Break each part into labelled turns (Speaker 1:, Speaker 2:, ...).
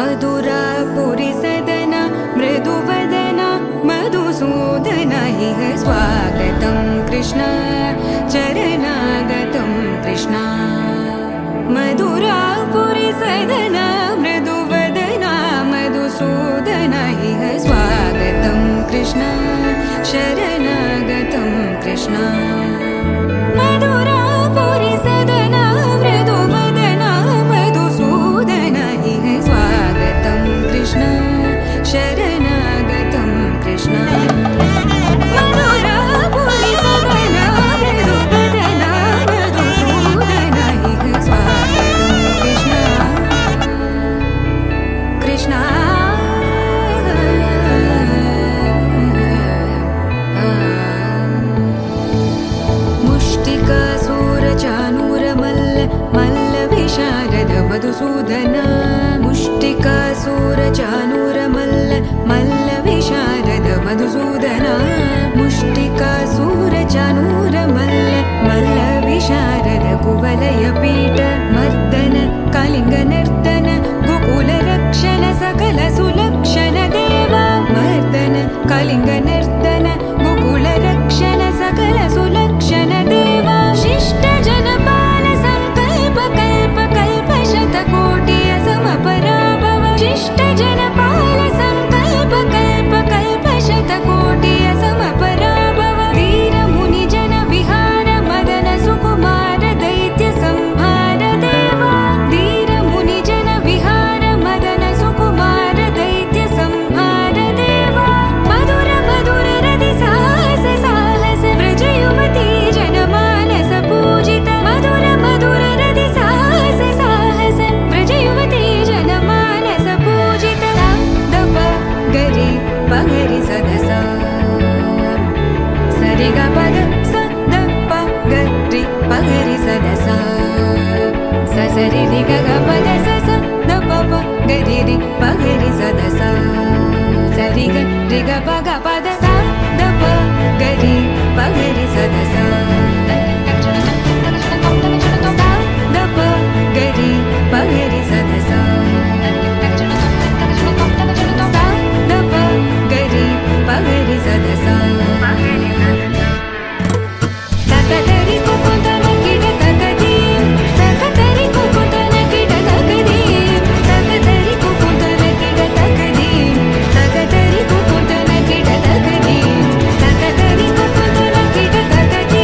Speaker 1: मधुरापुरी सदन मृदुवदन मधुसूदन इह स्वागतं कृष्ण चरणागतं कृष्ण मधुरापुरी सदन मृदुवदन मधुसूदन इह स्वागतं कृष्ण शरणागतं कृष्ण मधुरापुरी सदन मृदुवदन मधुसूदन इह स्वागतं कृष्ण शरणागतं कृष्ण मधुरापुरी सदन मृदुवदन मधुसूदन इह स्वागतं कृष्ण कृष्ण मधुसूदन मुष्टिकासूरचानूर मल्ल विशारद मधुसूदन मुष्टिकासूरचानूर मल्ल विशारद कुवलय पीठ मर्दन कलिंग नर्तन गोकुल रक्षण सकल सुलक्षण देवा मर्दन कलिंग नर्तन गोकुल रक्षण सकल सुलक्षण देवा शिष्ट जनपाल संकल्प कल्प कल्प शतकोटि असमपराभव शिष्ट जनपाल संकल्प कल्प कल्प शतकोटि असमपराभव वीर मुनि जन विहार मदन सुकुमार दैत्य संहार देवा वीर मुनि जन विहार मदन सुकुमार दैत्य संहार देवा मधुर मधुर रति साहस साहस व्रज युवती जनमानस पूजित मधुर मधुर रति साहस साहस व्रज युवती जनमानस पूजित दप गरि पगरि सदस सरि ग पद स द प गरि पगरि सदस स सरि रि ग ग पद स स द प प गरि रि पगरि सदस सरि ग रि ग प ग पद स द प गरि पगरि सदस द प गरि पगरि सदस द प गरि पगरि सदस तकदरि कुकुतन किड तकदी तकदरि कुकुतन किड तकदी तकदरि कुकुतन किड तकदी तकदरि कुकुतन किड तकदी तकदरि कुकुतन किड तकदी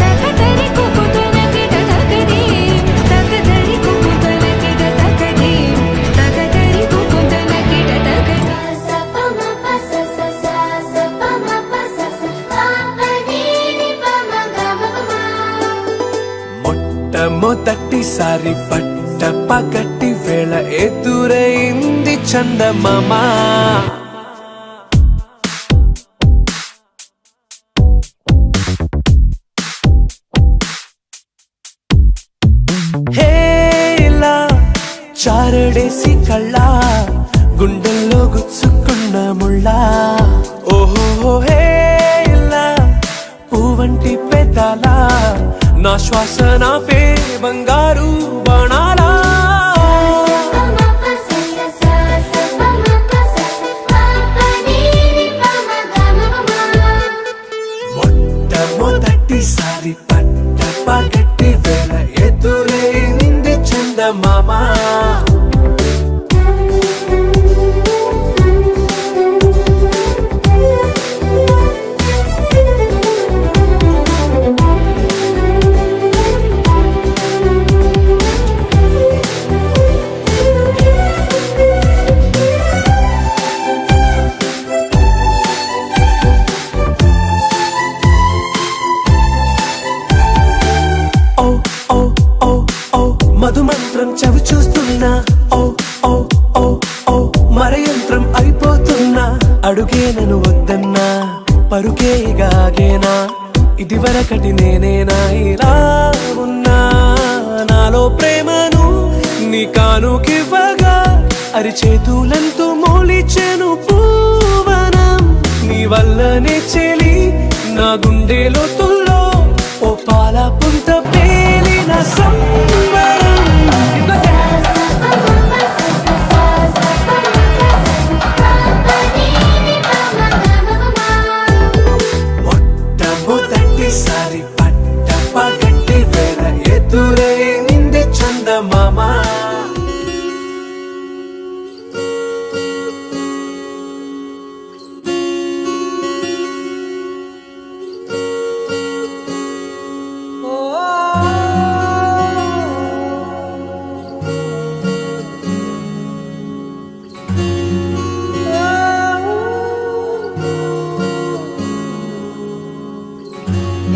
Speaker 1: तकदरि कुकुतन किड तकदी तकदरि कुकुतन किड तकदी तकदरि कुकुतन किड तकदी
Speaker 2: మొట్టమొదటిసారి పట్ట పగటి వేళ ఎదురైంది చందమామ హేలా చారడేసి కళ్ళ గుండెల్లో గుచ్చుకున్న ముళ్ళ ఓహో హేలా పువ్వంటి పెదాల నా శ్వాస నాపే బంగారు బాణాలా మొట్టమొదటిసారి పట్ట పగటి వేళ ఎదురైంది చందమామ మధుమంత్రం చవి చూస్తున్నా ఓ ఓ ఓ ఓ మరయంత్రం అయిపోతున్నా అడుగే నన్ను వద్దన్నా పరుకే గాగేనా ఇదివరకటి నేనేనా ఇలా ఉన్నా నాలో ప్రేమను నీ కానుకివ్వగా అరిచేతులంతో మోలిచెను పూవనం నీ వల్లనే చెలి నా గుండెలో తుల్లో ఓ పాల పుంత పేలిన సంబరం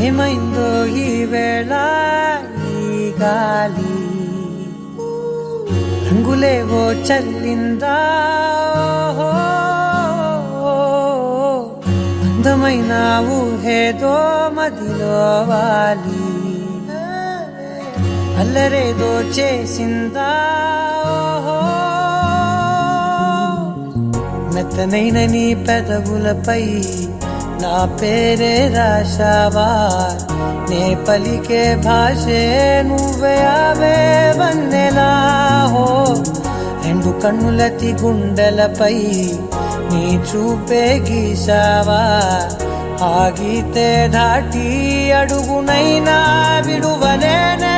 Speaker 3: ఏమైందో ఈ వేళ ఈ గాలి రంగులేవో చల్లిందా అందమైన ఊహేదో మదిలో వాలి అల్లరేదో చేసిందా మెత్తనైన నీ పెదవులపై నా పేరే రాశావా నే పలికే భాషే నువ్వే ఆవే వన్నెలా హో రెండు కన్నులతి గుండెలపై నీ చూపే గీసావా ఆగితే దాటి అడుగునైనా విడువలేనిలా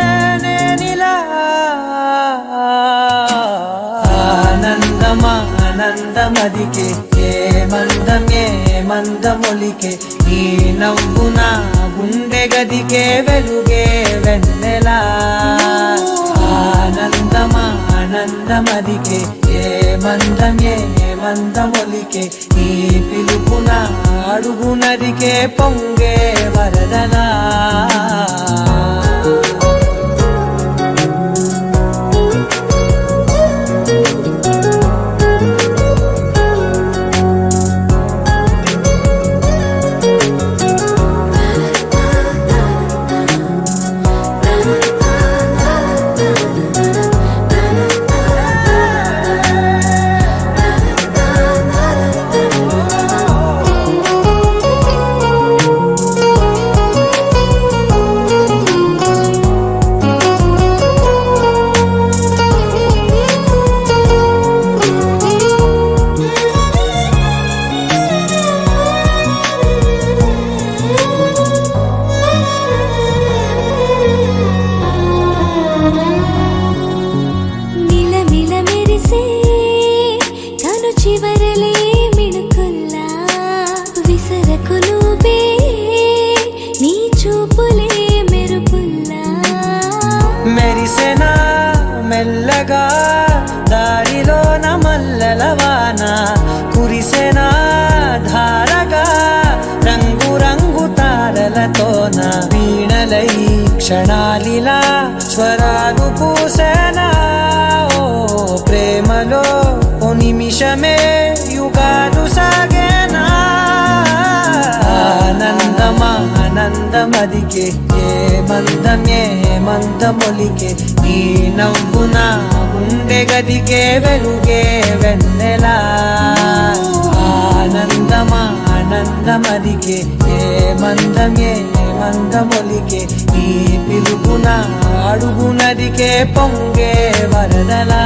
Speaker 3: ఆనందమదికే ఏ మందమొలికే ఈ నవ్వున గుండె గదికే వెలుగే వెన్నెలా ఆనందమదికే ఏ మందమొలికే ఈ పిలుపున అడుగునదికే పొంగే వరదలా మెరిసెనా మెల్లగా దారిలోన మల్లెలవాన కురిసెనా ధారగా రంగు రంగు తారలతోన వీణలై క్షణాలిలా స్వరాలు పూసేనా ఓ ప్రేమలో ఓ నిమిషమే యుగాలు సాగేనా ఆనందమదికే ఏ మందమొలికే ఈ నవ్వున గుండె గదికే వెలుగే వెన్నెలా ఆనందమదికే ఏ మందమొలికే ఈ పిలుపున అడుగునదికే పొంగే వరదలా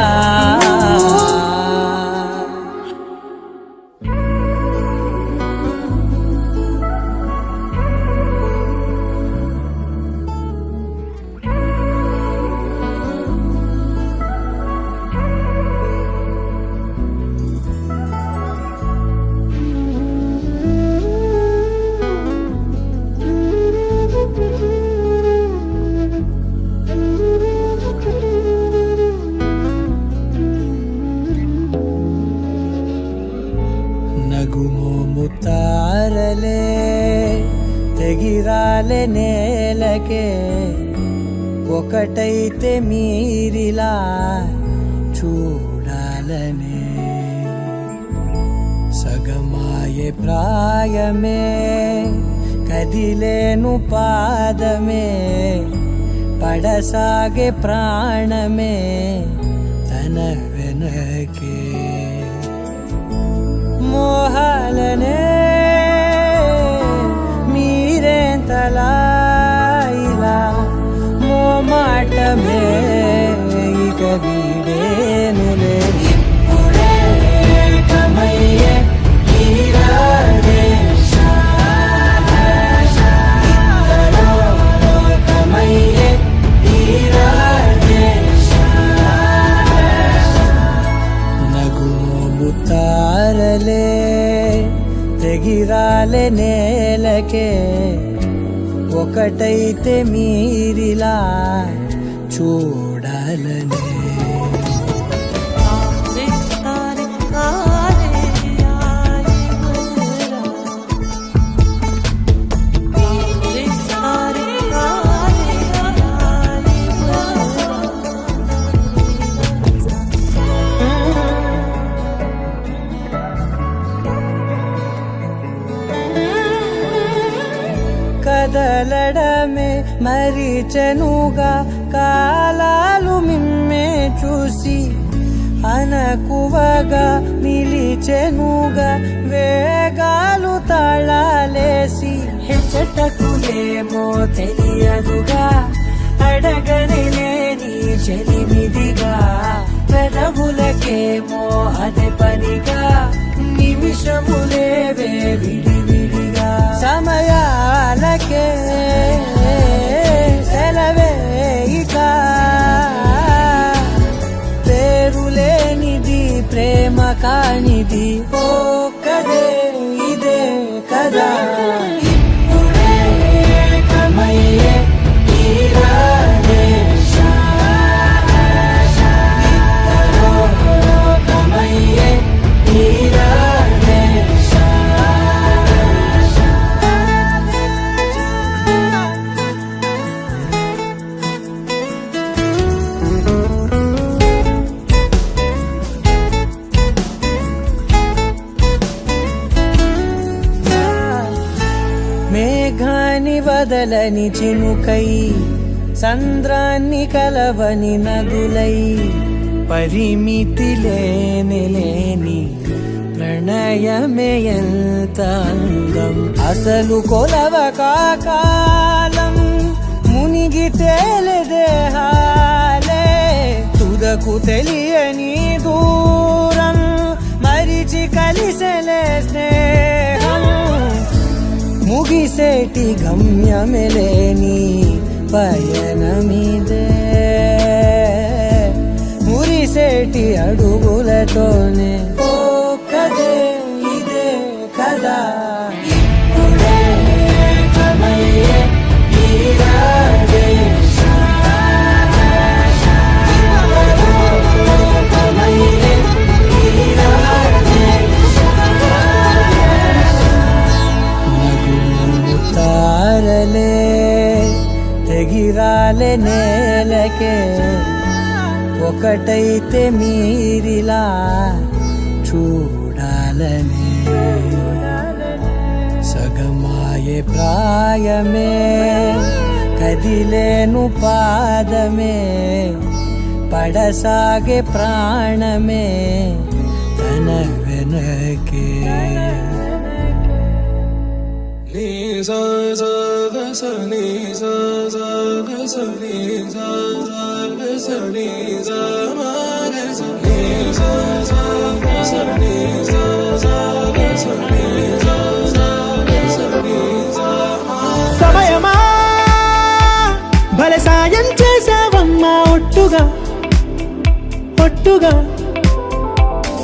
Speaker 3: నగుమోముతారలే తెగిరాలే నేలకే ఒకటైతే మీరిలా చూడాలనే సగమాయే ప్రాయమే కదిలేను పాదమే పడసాగే ప్రాణమే తన వెనకే మోహాలనే మీరేంతలా ఇలా మోమాటమే ఇక వీడేనులే ఇప్పుడే కమయ్యే తారలే తెగిరాలే నేలకే ఒకటైతే మీరిలా చూడాలనే వదలడమే మరిచెనుగా కాలాలు మిమ్మే చూసి అనకువగా నిలిచెనుగా వేగాలు తాళాలేసి హెచ్చటకులేమో తెలియదుగా అడగని లేని చెలిమిదిగా పెదవులకేమో అదే పనిగా నిమిషములేవే విడివిడిగా సమయాలకే సెలవే ఇక పేరులేనిది ప్రేమ కానిది ఓ కదే ఇదే కదా ఇప్పుడే కమయ్యే ఈరాడే ఇద్దరో కమయ్యే ఈరాడే మేఘాన్ని వదలని చినుకై సంద్రాన్ని కలవని నదులై పరిమితి లేని ప్రణయమే ఎంత అందం అసలు కొలవ కాలం మునిగి తేలిదేహాలే తుదకు తెలియని దూరం మరిచి కలిసెలే స్నేహం ముగిసేటి గమ్యమెలేని పయనమిదే మురిసేటి అడుగులతోనే ఓ కదే ఇదే కదా ఇప్పుడే కమయ్యే ఈరాడే కమయ్యే ఈరాడే తారలే తెగిరాలే నేలకే ఒకటైతే మీరిలా చూడాలనే సగమాయే ప్రాయమే కదిలేను పాదమే పడసాగే ప్రాణమే తన వెనకే
Speaker 2: నీ సా సా గ స నీ సా సా గ స నీ సా సా గ స నీ సా మా గ స నీ సా సా గ స నీ సా సా గ స నీ సా సా గ స నీ సా మా
Speaker 4: సమయమా భలే సాయం చేసావమ్మా ఒట్టుగా ఒట్టుగా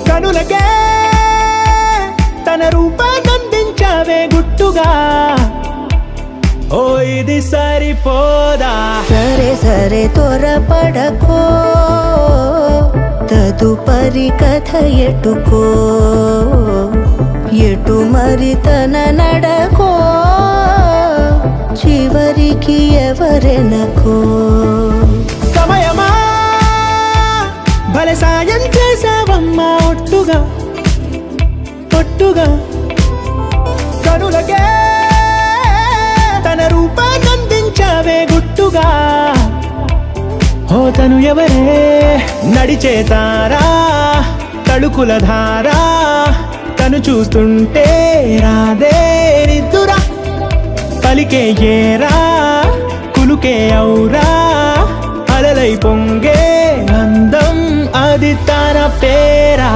Speaker 4: కనులకే తన రూపాన్నందించావే గుట్టుగా ఓ ఇది సరిపోదా
Speaker 5: సరే సరే త్వరపడకో తదుపరి కథ ఎటుకో ఎటు మరి తన నడకో చివరికి ఎవరెనకో
Speaker 4: సమయమా భలే సాయం చేసావమ్మా ఒట్టుగా ఒట్టుగా కనులకే తన రూపాన్నందించావే గుట్టుగా ఓ తను ఎవరే నడిచే తారా తడుకుల ధారా తను చూస్తుంటే రాదే నిద్దురా పలికే ఏరా కులుకే ఔరా అలలై పొంగే అందం అది తన పేరా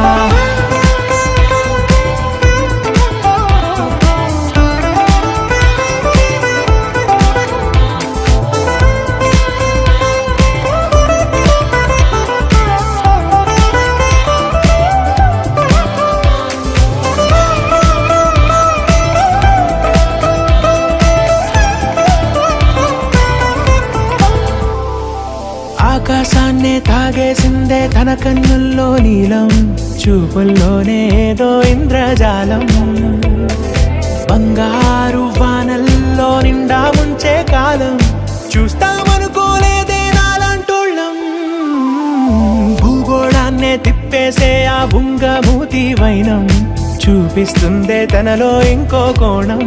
Speaker 4: ఆకాశాన్నే తాగేసిందే తన కన్నుల్లో నీలం చూపుల్లోనే ఏదో ఇంద్రజాలం బంగారు వానల్లో నిండా ముంచే కాలం చూస్తామనుకోలేదే నాలాంటోళ్ళం భూగోళాన్నే తిప్పేసే ఆ బుంగమూతి వైనం చూపిస్తుందే తనలో ఇంకో కోణం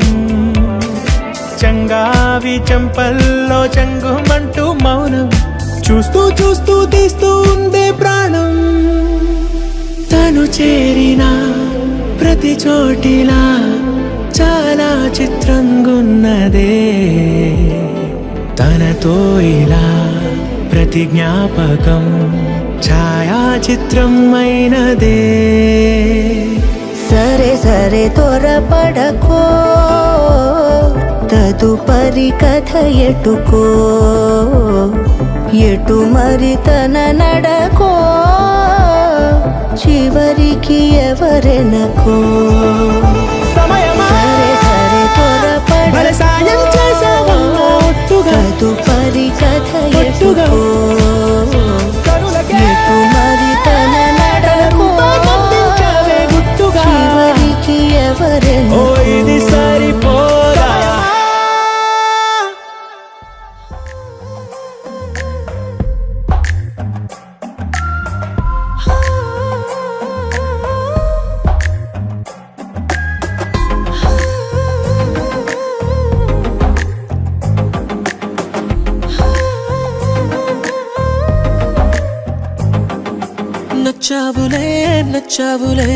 Speaker 4: చంగావి చెంపల్లో చంగుమంటూ మౌనం చూస్తూ చూస్తూ తీస్తూ ఉందే ప్రాణం. తను చేరిన ప్రతి చోటిలా చాలా చిత్రంగున్నదే, తనతో ఇలా ప్రతి జ్ఞాపకం ఛాయాచిత్రం అయినదే.
Speaker 5: సరే సరే త్వరపడకో, తదుపరి కథ ఎటుకో, ఎటు మరి తన నడకో, చివరికి ఎవరెనకో. సరే సరే త్వరపడకో, తదుపరి కథ ఎటుకో, ఎటు మరి తన నడకో, చివరికి ఎవరెనకో.
Speaker 4: ఇది సరిపోదా? నచ్చావులే నచ్చావులే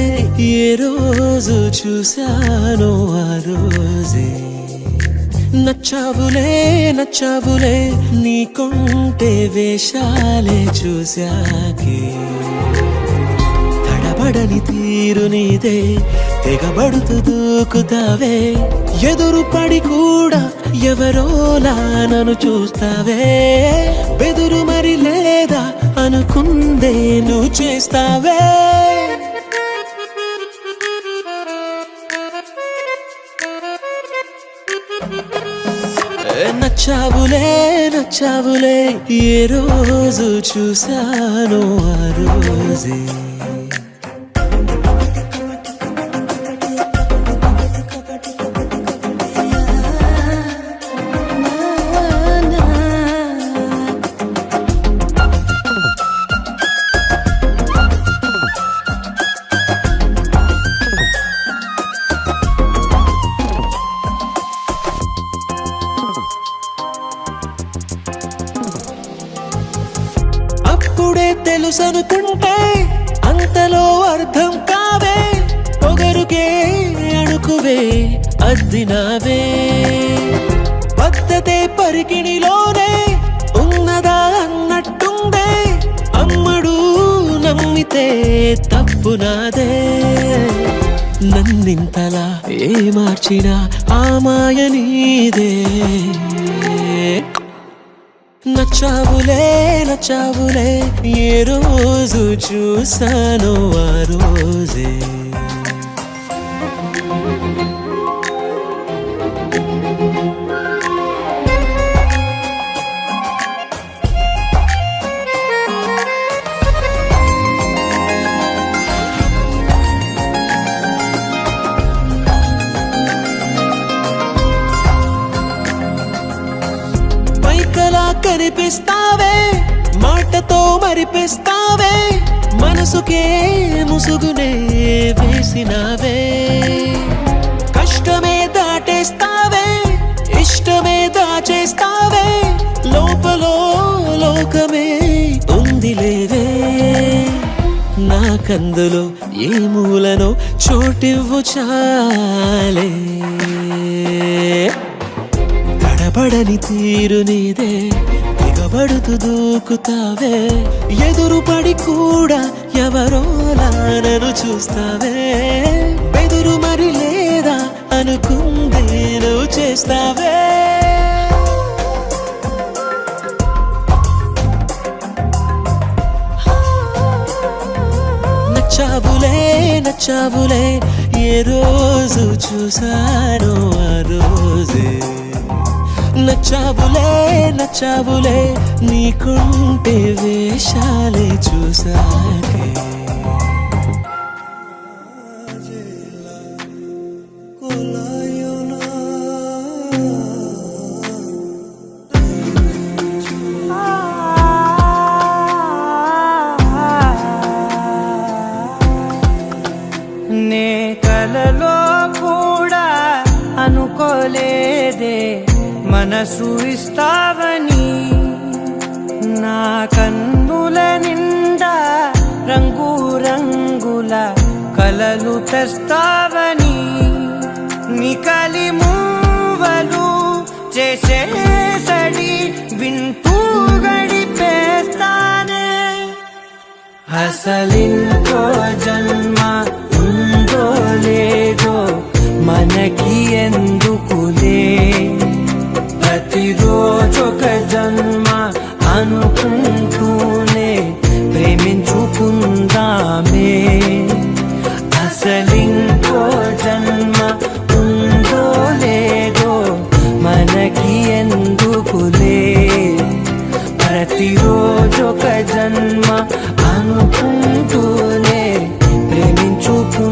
Speaker 4: ఏ రోజు చూశానో ఆ రోజే, నచ్చావులే నచ్చావులే నీకుంటే వేషాలే చూశాకే. తడబడని తీరు నీదే, తెగబడుతూ దూకుతావే, ఎదురు పడి కూడా ఎవరోలా నన్ను చూస్తావే. బెదురు మరి లేదా అనుకుందే నువ్వు చేస్తావే. నచ్చావులే నచ్చావులే ఏ రోజు చూశానో ఆ రోజే. అప్పుడే తెలుసనుకుంటే అంతలో అర్థం కావే, పొగరుకే అణుకువే అద్దినావే. పద్ధతే పరికిణిలోనే ఉన్నదా అన్నట్టుందే, అమ్మడు నమ్మితే తప్పు నాదే. నన్నింతలా ఏ మార్చినా ఆ మాయ నీదే. నచ్చావులే నచ్చావులే ఏ రోజు చూశానో ఆ రోజే. పైకలా కనిపిస్తావే, మాటతో మరిపిస్తావే, మనసుకే ముసుగునే వేసినావే. కష్టమే దాటేస్తావే, ఇష్టమే దాచేస్తావే, లోపలో లోకమే ఉందిలేవే. నాకందులో ఏ మూలనో చోటివ్వు చాలే. తడబడని తీరు నీదే, తెగబడుతూ దూకుతావే, ఎదురు పడి కూడా ఎవరోలా నన్ను చూస్తావే. బెదురు మరి లేదా అనుకుందే నువ్వు చేస్తావే. నచ్చావులే నచ్చావులే ఏ రోజు చూశానో ఆ రోజే. నచ్చావులే నచ్చావులే నీకుంటే వేషాలే చూసాకే.
Speaker 3: నే కలలో కూడా అనుకోలేదే మనసు ఇస్తావని నా కన్నుల నిండా రంగు రంగుల కలలు తెస్తావని నికలి మూవలు చేసేసడి వింటూ గడిపేస్తానే అసలింకో జన్మ ఉందో లేదో మనకి ఎందుకులే ప్రతిరోజొక జన్మ అనుకుంటూనే ప్రేమించుకుందామే అసలింకో జన్మ ఉందో లేదో మనకి ఎందుకులే ప్రతిరోజొక జన్మ అనుకుంటూనే ప్రేమించుకుందామే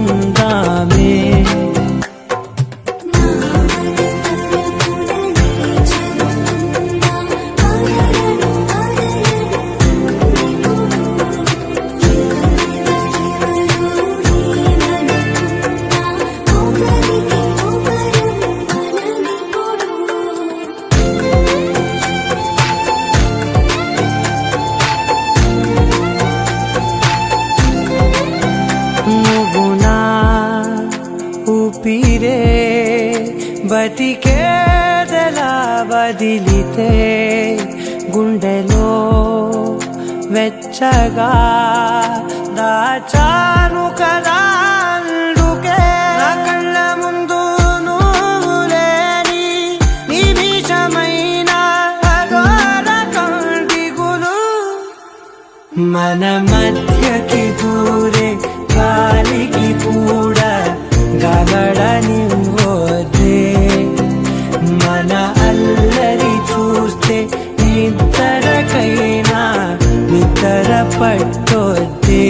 Speaker 3: ఊపిరే బతికేదలా వదిలితే గుండెలో వెచ్చగా దాచాను కదా అందుకే నా కళ్ళ ముందు నువ్వు లేని నిమిషమైన అఘోర కంటిగులు మన మధ్యకి దూరే గాలికి కూడా గగడనివ్వదే మన అల్లరి చూస్తే నిద్రకైనా నిద్ర పట్టొద్దే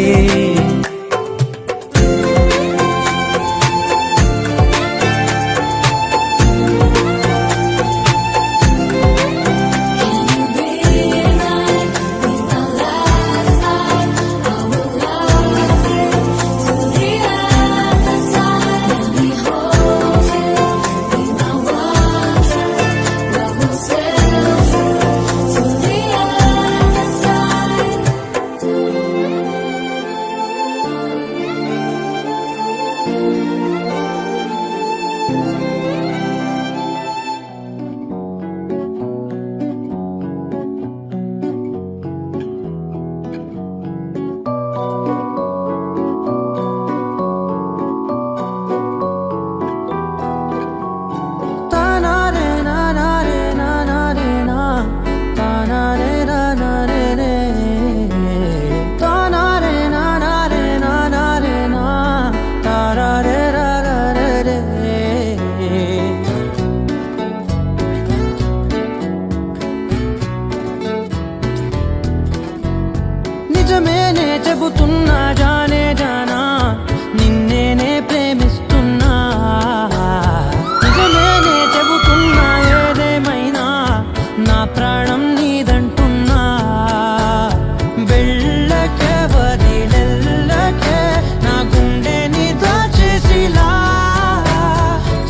Speaker 3: నిజమేనే చెబుతున్నా జానే జానా నిన్నేనే ప్రేమిస్తున్నా నిజమేనే చెబుతున్నా ఏదేమైనా నా ప్రాణం నీదంటున్నా వెళ్ళకే వదిలెల్లకే నా గుండెని దాచేసిలా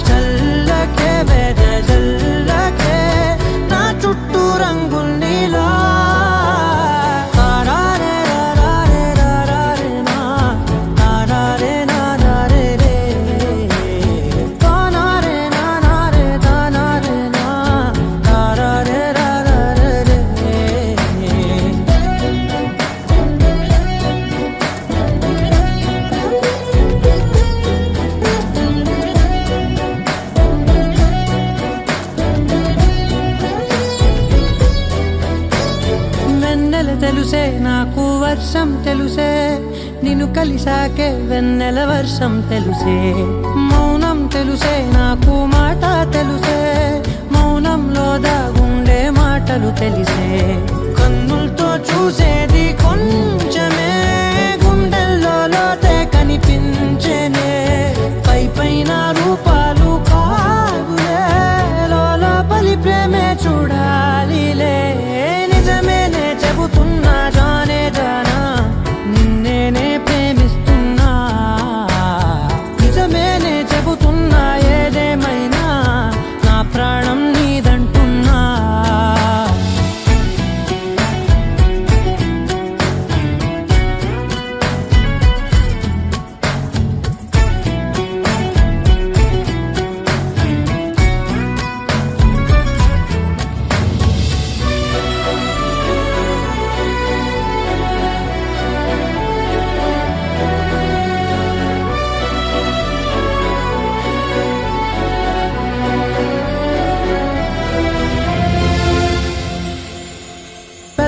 Speaker 3: చల్లకే వెదజల్లకే నా చుట్టూ రంగుల్నిలా తెలుసే నాకు వర్షం తెలుసే నిన్ను కలిసాకే వెన్నెల వర్షం తెలుసే మౌనం తెలుసే నాకు మాట తెలుసే మౌనంలో దాగుండే మాటలు తెలిసే కన్నులతో చూసేది కొంచెమే గుండెల్లో లోతే కనిపించేనే పై పైన రూపాలు కాదులే లోపలి ప్రేమే చూడాలిలే నిజమేనే చెబుతున్నా జానే జానా నిన్నేనే ప్రేమిస్తున్నా నిజమేనే చెబుతున్నా ఏదేమైనా నా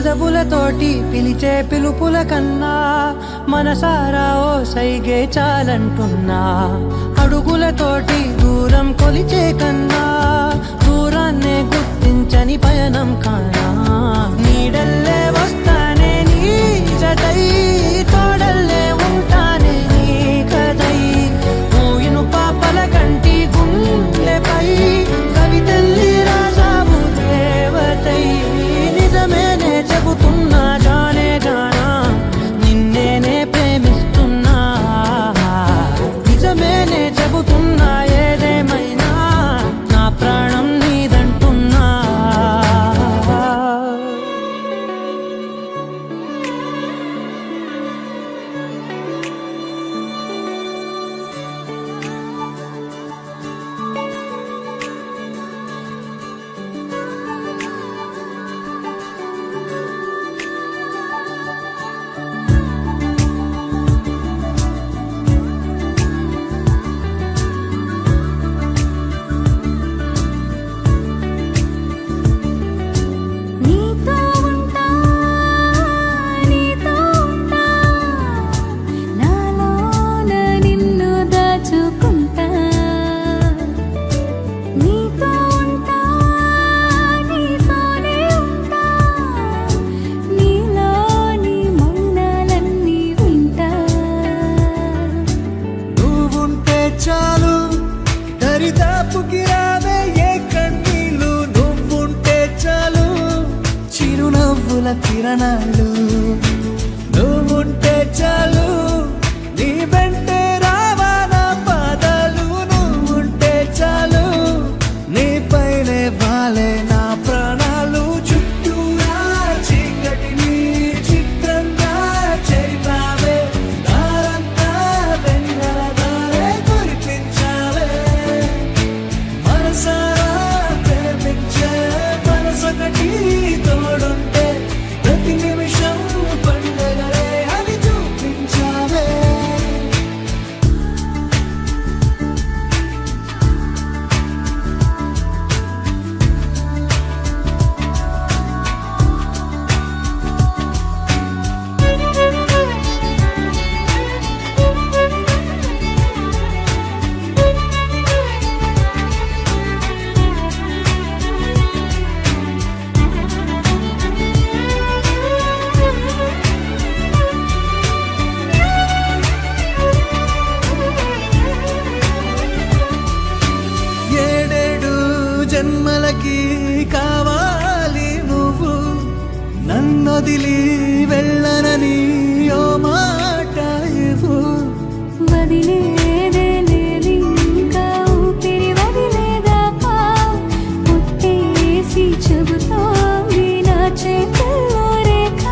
Speaker 3: పెదవులతోటి పిలిచే పిలుపుల కన్నా మనసారా ఓ సైగే చాలంటున్నా అడుగులతోటి దూరం కొలిచే కన్నా దూరాన్నే గుర్తించని పయనం కానా నీడల్లే వస్తానే నీ జతై తోడల్లే ఉంటానే నీ కదై మూయిను పాపల కంటి గుండెపై కవితల్లి రాజావు దేవతై నిజమేనే చెబుతున్నా జానే జానా నిన్నేనే ప్రేమిస్తున్నా నిజమేనే చెబుతున్నా ఏదేమైనా నా ప్రాణం నీదంటున్నా
Speaker 1: నీతో ఉంటా నీతో ఉంటా నాలోన నిన్ను దాచుకుంటా నీతో ఉంటా నీతోనే ఉంటా నీలోని మౌనాలన్నీ వింటా
Speaker 2: నువ్వుంటే చాలు దరిదాపుకి రావే ఏ కన్నీళ్ళు నువ్వుంటే చాలు చిరునవ్వుల కిరణాలు నువ్వుంటే చాలు నీ వెంటే రావా నా పాదాలు నువ్వుంటే చాలు నీ పైనే వాలే నా ప్రాణాలు చుట్టూరా చీకటిని చిత్రంగా చేపావే దారంతా వెన్నెల దారే కురిపించావే మనసారా ప్రేమించే మనసొకటి తోడుంటే ప్రతి నిమిషం పండగలే అని చూపించావే ఏడేడు జన్మలకి కావాలి నువ్వు నన్నొదిలి వెళ్ళనని ఓ మాట ఇవ్వు
Speaker 1: వదిలేదే లేదు ఇంకా ఊపిరి వదిలేదాకా పుట్టేసి చెబుతోంది నా చేతుల్లో రేఖ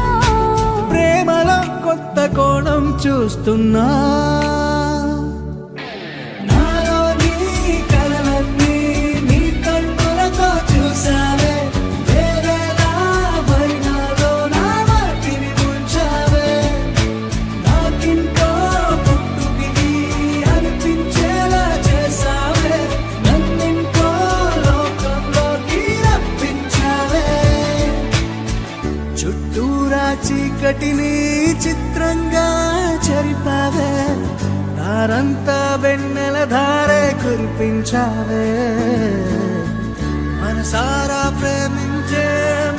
Speaker 2: ప్రేమలో కొత్త కోణం చూస్తున్నా నాలో నీ కలలన్నీ నీ కన్నులతో చూసావే వేరేలా వైనాలో నా వాటిని ఉంచావే నాకింతో పుట్టుకి అనిపించేలా చేసావే నన్నింకో లోకంలోకి రప్పించావే చుట్టూరా చీకటిని చిత్రంగా చెరిపావే దారంతా వెన్నెల ధారే కురిపించావే మనసారా ప్రేమించే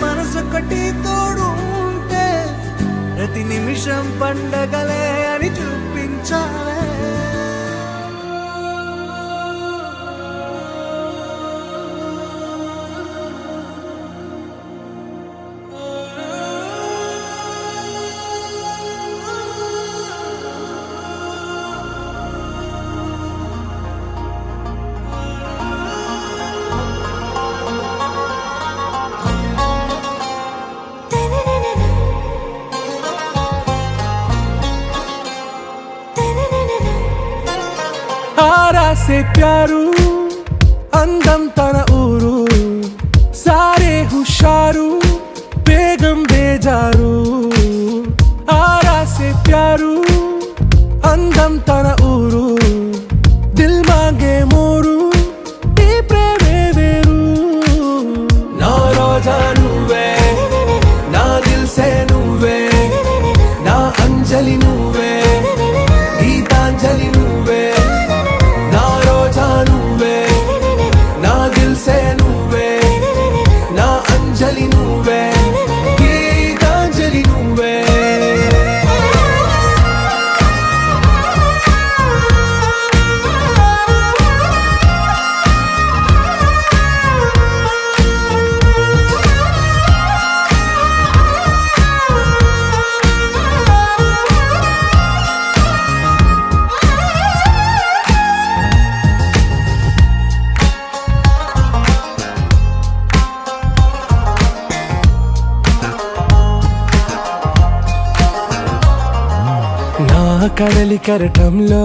Speaker 2: మనసొకటి తోడు ఉంటే ప్రతి నిమిషం పండగలే అని చూపించావే
Speaker 4: आरा से प्यारू అందం తన ఊరు సారే హుషారు బేగం బేజారు ఆరా से प्यारू అందం తన ఊరు దిల్ మాంగే మోరు ఈ ప్రేమే వేరు నా రోజా నువ్వే నా దిల్
Speaker 2: కడలి కెరటంలో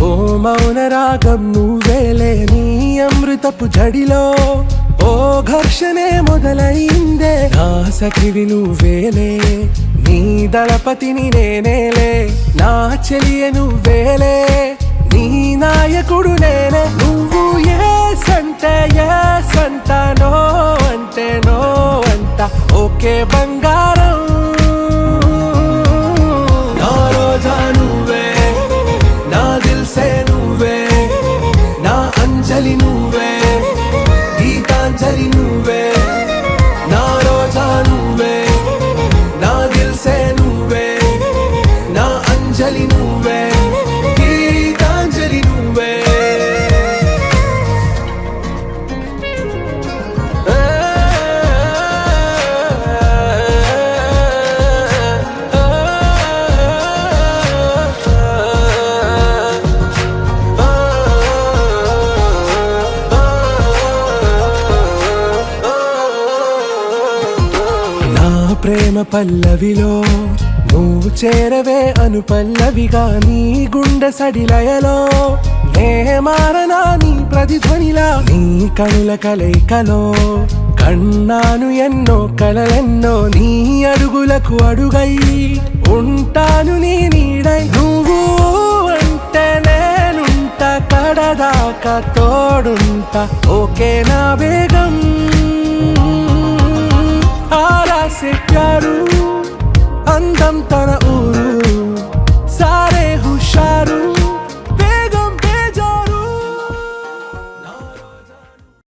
Speaker 2: ఓ మౌన రాగం నువ్వేలే, నీ అమృతపు జడిలో ఓ ఘర్షణే మొదలైందే. నా సఖివి నువ్వేలే, నీ దళపతిని నేనేలే, నా చెలియ నువ్వేలే, నీ నాయకుడు నేనే. నువ్వు ఏ సంట నో అంటే నో అంట, ఓకే బంగారం. నా రోజా నువ్వే, నా దిల్సే నువ్వే, నా అంజలి నువ్వే, గీతాంజలి నువ్వే. నా రోజా నువ్వే, నా దిల్సే నువ్వే, నా అంజలి నువ్వే, గీతాంజలి నువ్వే. నా ప్రేమ పల్లవిలో నువ్వు చేరవే అను పల్లవిగా, నీ గుండె సడిలయలో నే మారనా నీ ప్రతిధ్వనిలా. నీ కనుల కలయికలో కన్నాను ఎన్నో కలలెన్నో, నీ అడుగులకు అడుగై ఉంటాను నీ నీడై. నువ్వు అంటే నేనుంట కడదాకా తోడుంటా, ఓకే నా బేగం. ఆరా से प्यारू అందం తన ఊరు